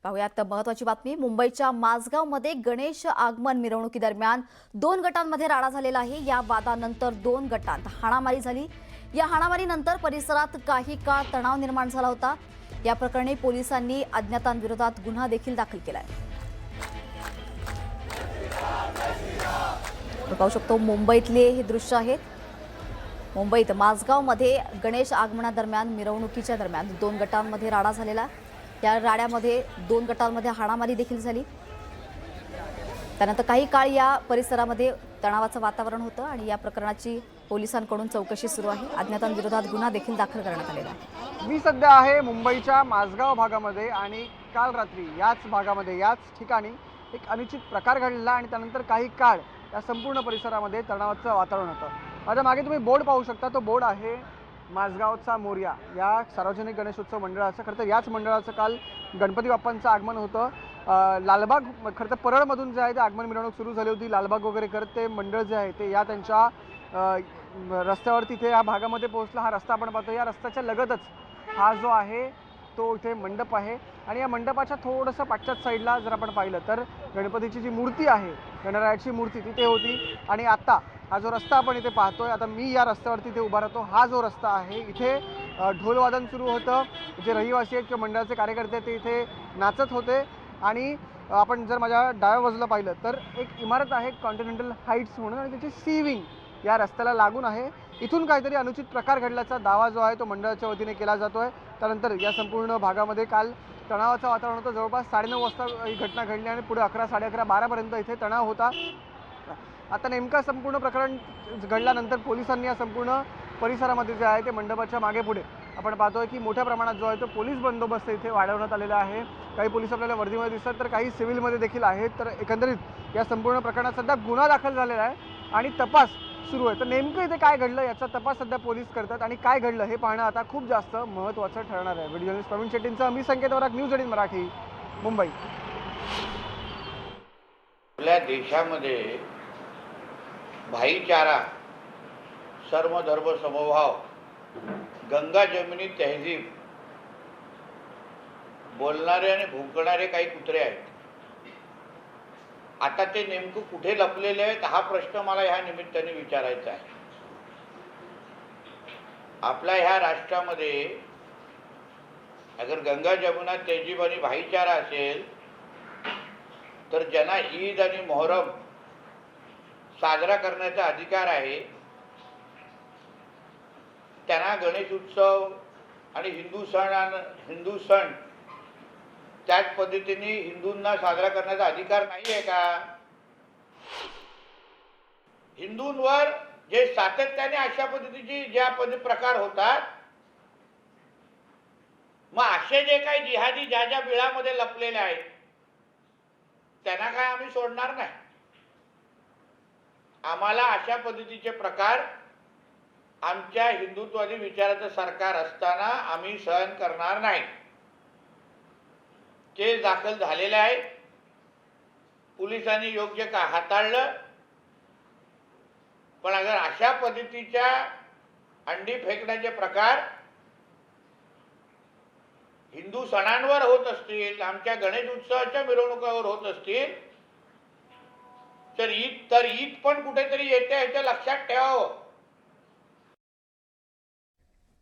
पाहुयात महत्त्वाची बातमी। मुंबईच्या माझगावमध्ये गणेश आगमन मिरवणुकीदरम्यान 2 गटांमध्ये राडा झालेला आहे। या वादानंतर 2 गटांत हाणामारी झाली। या हाणामारीनंतर परिसरात काही काळ तणाव निर्माण झाला होता। या प्रकरणी पोलिसांनी अज्ञातांविरोधात गुन्हा देखील दाखल केला आहे। पाहू शकतो मुंबईतले हे दृश्य आहेत। मुंबईत माझगावमध्ये गणेश आगमनादरम्यान मिरवणुकीच्या दरम्यान 2 गटांमध्ये राडा झालेला। या राड्यामध्ये 2 गटांमध्ये हाणामारी देखील झाली। त्यानंतर काही काळ या परिसरामध्ये तणावाचं वातावरण होतं आणि या प्रकरणाची पोलिसांकडून चौकशी सुरू आहे। अज्ञातांविरोधात गुन्हा देखील दाखल करण्यात आलेला आहे। मी सध्या आहे मुंबईच्या माझगाव भागामध्ये आणि काल रात्री याच भागामध्ये याच ठिकाणी एक अनुचित प्रकार घडला आणि त्यानंतर काही काळ या संपूर्ण परिसरामध्ये तणावाचं वातावरण होतं। माझ्या मागे तुम्ही बोर्ड पाहू शकता। तो बोर्ड आहे माझगावचा मोरया या सार्वजनिक गणेशोत्सव मंडळाचं। खरं तर याच मंडळाचं काल गणपती बाप्पांचं आगमन होतं। लालबाग खरं तर परळमधून जे आहे ते आगमन मिरवणूक सुरू झाली होती। लालबाग वगैरे करत ते मंडळ जे आहे ते या त्यांच्या रस्त्यावरती इथे या भागामध्ये पोहोचला। हा रस्ता आपण पाहतो। या रस्त्याच्या लगतच हा जो आहे तो इथे मंडप आहे आणि या मंडपाच्या थोडंसं पाश्चात साईडला जर आपण पाहिलं तर गणपतीची जी मूर्ती आहे, गणरायाची मूर्ती तिथे होती। आणि आता हा जो रस्ता आपण इथे पाहतोय, आता मी या रस्त्यावरती इथे उभा राहतो। हा जो रस्ता आहे इथे ढोलवादन सुरू होतं। जे रहिवासी आहेत किंवा मंडळाचे कार्यकर्ते ते इथे नाचत होते आणि आपण जर माझ्या डाव्या बाजूला पाहिलं तर एक इमारत आहे कॉन्टिनेंटल हाईट्स म्हणून आणि त्याची सी विंग या रस्त्याला लागून आहे। इथून काहीतरी अनुचित प्रकार घडल्याचा दावा जो आहे तो मंडळाच्या वतीने केला जातोय। त्यानंतर या संपूर्ण भागामध्ये काल तणावाचं वातावरण होतं। जवळपास 9:30 वाजता ही घटना घडली आणि पुढे 11, 11:30, 12पर्यंत इथे तणाव होता। आता नेमका संपूर्ण प्रकरण घडल्यानंतर पोलिसांनी या संपूर्ण परिसरामध्ये जे आहे ते मंडपाच्या मागे पुढे आपण पाहतोय की मोठ्या प्रमाणात जो आहे तो पोलीस बंदोबस्त इथे वाढवण्यात आलेला आहे। काही पोलीस आपल्याला वर्दीमध्ये दिसतात तर काही सिव्हिलमध्ये देखील आहेत। तर एकंदरीत या संपूर्ण प्रकरणात सध्या गुन्हा दाखल झालेला आहे आणि तपास सुरू आहे। तर नेमकं इथे काय घडलं याचा तपास सध्या पोलीस करतात आणि काय घडलं हे पाहणं आता खूप जास्त महत्त्वाचं ठरणार आहे। व्हिडिओ जर्नलिस्ट प्रवीण शेट्टींचा मी संकेत वराक, न्यूज 18 मराठी, मुंबई। आपल्या देशामध्ये भाईचारा, सर्वधर्म समभाव, गंगा जमिनी तहजीब बोलणारे आणि भुंकणारे काही कुत्रे आहेत। आता ते नेमकं कुठे लपलेले आहेत हा प्रश्न मला ह्या निमित्ताने विचारायचा आहे। आपल्या ह्या राष्ट्रामध्ये अगर गंगा जमुना तहजीब आणि भाईचारा असेल तर ज्यांना ईद आणि मोहरम साजरा करण्याचा अधिकार आहे त्यांना गणेश उत्सव आणि हिंदू सण त्याच पद्धतीने हिंदूंना साजरा करण्याचा अधिकार नाही आहे का? हिंदूंवर जे सातत्याने अशा पद्धतीचे ज्या प्रकार होतात, मग असे जे काही जिहादी ज्या बिळामध्ये लपलेले आहेत त्यांना काय आम्ही सोडणार नाही। आम्हाला अशा पद्धतीचे प्रकार आमच्या हिंदुत्ववादी विचाराचं सरकार असताना आम्ही सहन करणार नाही। केस दाखल झालेले आहे, पोलिसांनी योग्य का हाताळलं, पण अगर अशा पद्धतीच्या अंडी फेकण्याचे प्रकार हिंदू सणांवर होत असतील, आमच्या गणेश उत्सवाच्या मिरवणुकावर होत असतील तर ईद पण कुठेतरी येते ह्याचं लक्षात ठेवावं।